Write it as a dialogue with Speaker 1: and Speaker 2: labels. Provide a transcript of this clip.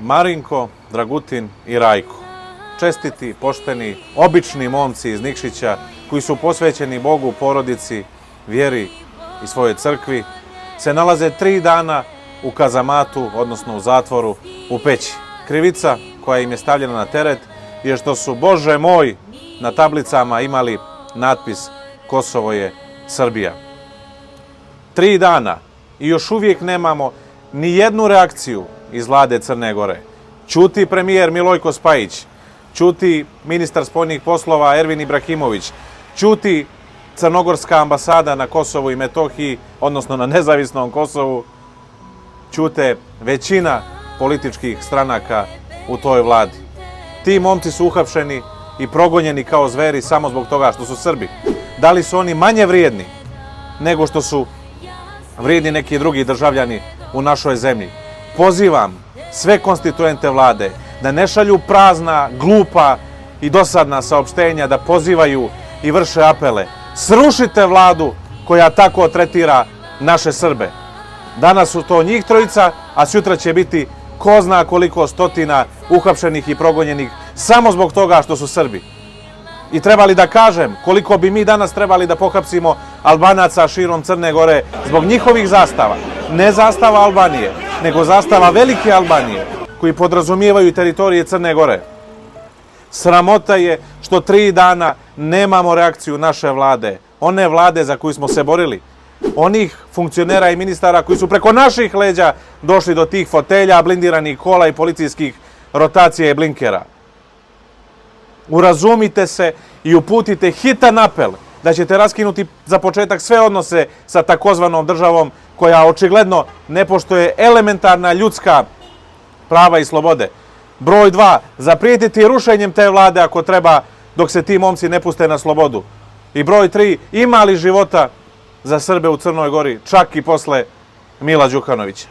Speaker 1: Marinko, Dragutin i Rajko. Čestiti, pošteni, obični momci iz Nikšića koji su posvećeni Bogu, porodici, vjeri i svojoj crkvi, se nalaze 3 dana u kazamatu, odnosno u zatvoru, u peći. Krivica koja im je stavljena na teret je što su, Bože moj, na tablicama imali natpis Kosovo je Srbija. 3 dana i još uvijek nemamo ni jednu reakciju iz vlade Crne Gore. Ćuti premijer Milojko Spajić, ćuti ministar spoljnih poslova Ervin Ibrahimović, ćuti crnogorska ambasada na Kosovu i Metohiji, odnosno na nezavisnom Kosovu, ćute većina političkih stranaka u toj vladi. Ti momci su uhapšeni i progonjeni kao zveri samo zbog toga što su Srbi. Da li su oni manje vrijedni nego što su vrijedni neki drugi državljani u našoj zemlji? Pozivam sve konstituente vlade da ne šalju prazna, glupa i dosadna saopštenja, da pozivaju i vrše apele. Srušite vladu koja tako tretira naše Srbe. Danas su to njih trojica, a sutra će biti ko zna koliko stotina uhapšenih i progonjenih samo zbog toga što su Srbi. I trebali da kažem koliko bi mi danas trebali da pohapsimo Albanaca širom Crne Gore zbog njihovih zastava. Ne zastava Albanije, nego zastava Velike Albanije, koji podrazumijevaju teritorije Crne Gore. Sramota je što 3 dana nemamo reakciju naše vlade, one vlade za koju smo se borili, onih funkcionera i ministara koji su preko naših leđa došli do tih fotelja, blindiranih kola i policijskih rotacija i blinkera. Urazumite se i uputite hitan apel da ćete raskinuti za početak sve odnose sa takozvanom državom koja očigledno ne poštuje elementarna ljudska prava i slobode. Broj 2, zaprijetiti rušenjem te vlade ako treba dok se ti momci ne puste na slobodu. I broj 3, ima li života za Srbe u Crnoj Gori čak i posle Mila Đukanovića?